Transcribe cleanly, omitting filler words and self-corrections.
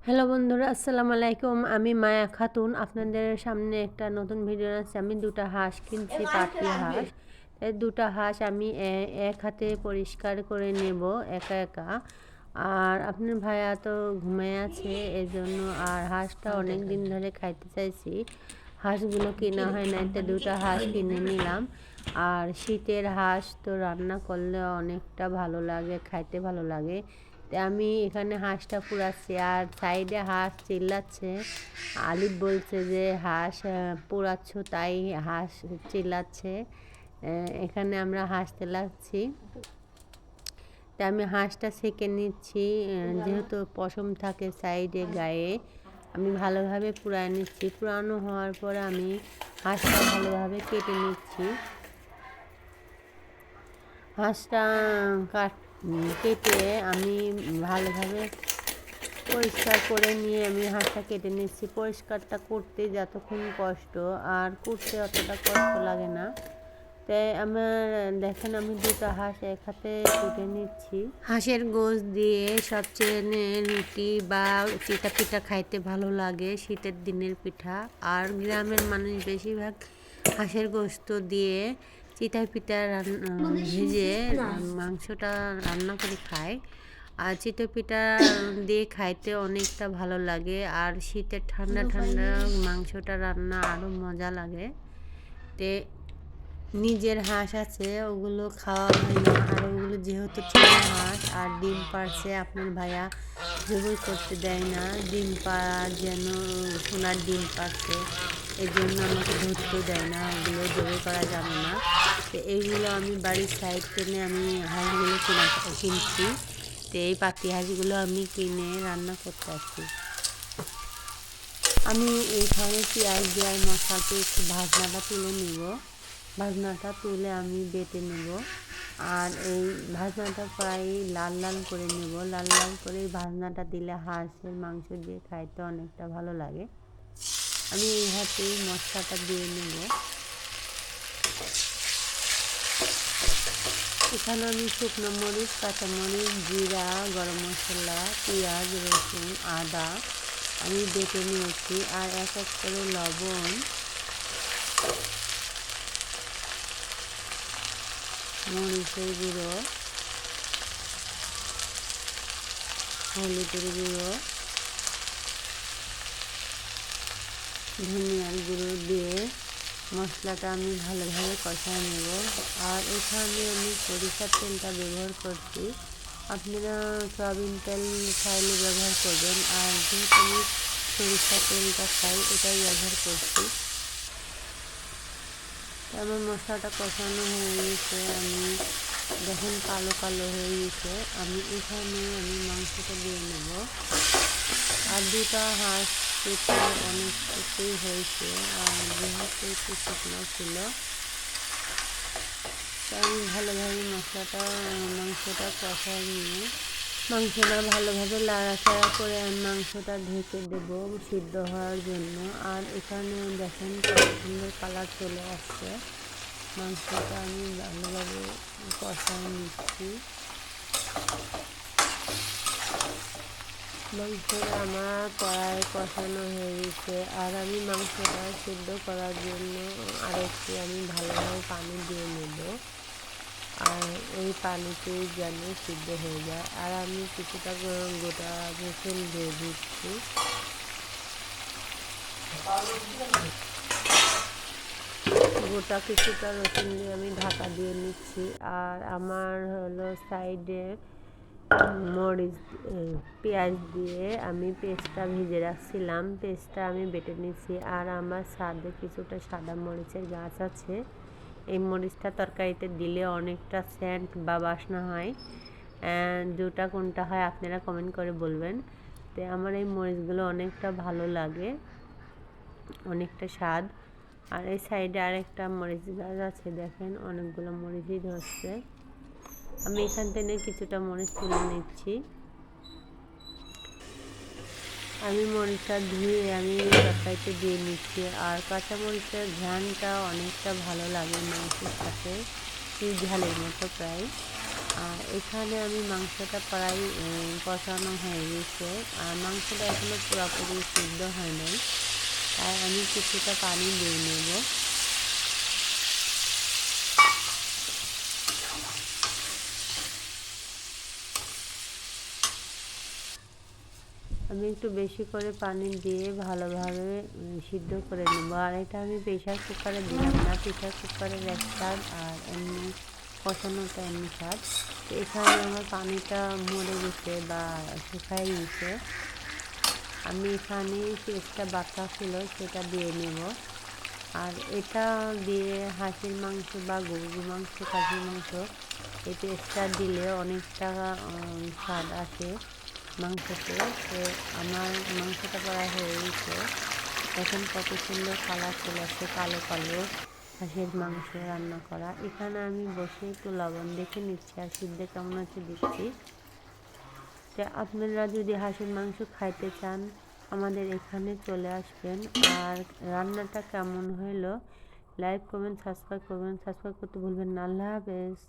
Hello বন্ধুরা, আসসালামু আলাইকুম। আমি মায়া খাতুন আপনাদের সামনে একটা নতুন ভিডিও আছে। আমি দুটা হাঁস কিনছি, পাতি হাঁস। এই দুটা হাঁস আমি এক হাতে পরিষ্কার করে নেব একা একা। আর আপনার ভাইয়া তো ঘুমিয়ে আছে, এই জন্য। আর হাঁসটা অনেক দিন ধরে খাইতে চাইছি। হাঁসগুলো কেনা হয় না, এতে দুটা হাঁস কিনে নিলাম। আর শীতের হাঁস তো রান্না করলে অনেকটা ভালো লাগে, খাইতে ভালো লাগে। আমি এখানে হাঁসটা পুড়াচ্ছি, আর সাইডে হাঁস চিল্লাচ্ছে। আলিফ বলছে যে হাঁস পোড়াচ্ছ, তাই হাঁস চিল্লাচ্ছে। এখানে আমরা হাসতে লাগছি। তাই আমি হাঁসটা সেঁকে নিচ্ছি, যেহেতু পশম থাকে সাইডে গায়ে। আমি ভালোভাবে পুড়ায় নিচ্ছি। পুরানো হওয়ার পর আমি হাঁসটা ভালোভাবে কেটে নিচ্ছি। হাঁসটা কেটে আমি ভালোভাবে পরিষ্কার করে নিয়ে আমি হাঁসটা কেটে নিচ্ছি। পরিষ্কারটা করতে যতক্ষণ কষ্ট, আর করতে অতটা কষ্ট লাগে না। তাই আমার দেখেন, আমি দুটো হাঁস এক হাতে কেটে নিচ্ছি। হাঁসের গোশত দিয়ে সবচেয়ে রুটি বা চিটা পিঠা খাইতে ভালো লাগে, শীতের দিনের পিঠা। আর গ্রামের মানুষ বেশিরভাগ হাঁসের গোশত দিয়ে চিটা পিঠা ভেজে মাংসটা রান্না করে খায়। আর চিতই পিঠা দিয়ে খাইতে অনেকটা ভালো লাগে। আর শীতের ঠান্ডা ঠান্ডা মাংসটা রান্না আরও মজা লাগে। তে নিজের হাঁস আছে, ওগুলো খাওয়া হয় না। আর ওগুলো যেহেতু ছোটো হাঁস আর ডিম পাড়ছে, আপনার ভাইয়া জবাই করতে দেয় না। ডিম পাড়ার যেন সোনার ডিম পাড়ছে, এই জন্য আমাকে ধরতেও দেয় না। ওগুলো জবাই করা যাবে না। তো এইগুলো আমি বাড়ির সাইড টেনে আমি হাঁসগুলো কিনছি। তো এই পাতি হাঁসগুলো আমি কিনে রান্না করতে আসছি। আমি এইখানে পেঁয়াজ দেওয়ার মশলাতে একটু ভাজনাটা তুলে নেব। ভাজনাটা তুলে আমি বেটে নেব। আর এই ভাজনাটা প্রায় লাল লাল করে নেব। লাল লাল করে এই ভাজনাটা দিলে হাঁসের মাংস দিয়ে খাইতে অনেকটা ভালো লাগে। আমি এই হাতেই মশলাটা দিয়ে নেব। এখানে আমি শুকনো মরিচ, কাঁচামরিচ, জিরা, গরম মশলা, পেঁয়াজ, রসুন, আদা আমি বেটে নিয়েছি। আর এক এক করে লবণ, মরিচের গুঁড়ো, হলুদের গুঁড়ো, ধনিয়ার গুঁড়ো দিয়ে মশলাটা আমি ভালোভাবে কষায় নেব। আর এখানে আমি সরিষার তেলটা ব্যবহার করছি। আপনারা সয়াবিন তেল চাইলে ব্যবহার করবেন। আর যেহেতু আমি সরিষার তেলটা খাই, এটাই ব্যবহার করছি। আমার মশলাটা কষানো হয়ে গেছে, আমি দেখেন কালো কালো হয়ে গেছে। আমি এখানে মাংসটা দিয়ে নেব। আর দুটা হাঁস পেটে অনেক কিছুই হয়েছে, আর যেহেতু একটু শুকনো ছিল, তাই আমি ভালোভাবে মাংসটা কষায় নিয়ে মাংসটা ভালোভাবে লাড়াচাড়া করে আমি মাংসটা ঢেকে দেব সিদ্ধ হওয়ার জন্য। আর এখানে দেখেন কত সুন্দর কালার চলে আসছে। মাংসটা আমি ভালোভাবে কষায় নিচ্ছি। মাংসটা আমার কড়াই কষানো হয়ে গেছে। আর আমি মাংসটা সিদ্ধ করার জন্য আরেকটু আমি ভালোভাবে পানি দিয়ে নেব। আর এই পানিতেই যেন সিদ্ধ হয়ে যায়। আর আমি কিছুটা গোটা রসুন দিয়ে দিচ্ছি। গোটা কিছুটা রসুন দিয়ে আমি ঢাকা দিয়ে নিচ্ছি। আর আমার হলো সাইডে মরিচ, পেঁয়াজ দিয়ে আমি পেস্টটা ভিজে রাখছিলাম, পেস্টটা আমি বেটে নিচ্ছি। আর আমার ছাদে কিছুটা সাদা মরিচের গাছ আছে, এই মরিচটা তরকারিতে দিলে অনেকটা সেন্ট বা বাসনা হয়। দুটা কোনটা হয় আপনারা কমেন্ট করে বলবেন। তো আমার এই মরিচগুলো অনেকটা ভালো লাগে, অনেকটা স্বাদ। আর এই সাইডে আরেকটা মরিচ গাছ আছে, দেখেন অনেকগুলো মরিচই ধরছে। আমি এখান থেকে কিছুটা মরিচ তুলে নিচ্ছি। আমি মরিচটা ধুয়ে আমি তরকারিতে দিয়ে নিচ্ছি। আর কাঁচা মরিচের ঘ্রাণটা অনেকটা ভালো লাগে মাংসের সাথে, ঝালের মতো প্রায়। আর এখানে আমি মাংসটা প্রায় কষানো হয়ে গেছে, আর মাংসটা এখনো পুরোপুরি সিদ্ধ হয় নাই, তাই আমি কিছুটা পানি দিয়ে নেব। আমি একটু বেশি করে পানি দিয়ে ভালোভাবে সিদ্ধ করে নেব। আর এটা আমি প্রেশার কুকারে দিলাম না, প্রেশার কুকারের এক স্বাদ আর এমনি কষানোটা এমনি স্বাদ। তো এখানে আমার পানিটা মরে গেছে বা শুকাই গেছে, আমি এখানে পেঁয়াজটা বাটা ছিল সেটা দিয়ে নেব। আর এটা দিয়ে হাঁসের মাংস বা গরুর মাংস, খাসির মাংস এই পেস্টটা দিলে অনেকটা স্বাদ আসে মাংসতে। তো আমার মাংসটা প্রায় হয়ে গেছে, এখন কত সুন্দর কালার চলে আসছে, কালো কালো হাঁসের মাংস রান্না করা। এখানে আমি বসে একটু লবণ দেখে নিচ্ছি আর সিদ্ধ কেমন আছে দেখছি। তো আপনারা যদি হাঁসের মাংস খাইতে চান আমাদের এখানে চলে আসবেন। আর রান্নাটা কেমন হলো লাইক কমেন্ট সাবস্ক্রাইব করবেন, সাবস্ক্রাইব করতে ভুলবেন না। আল্লাহ হাফেজ।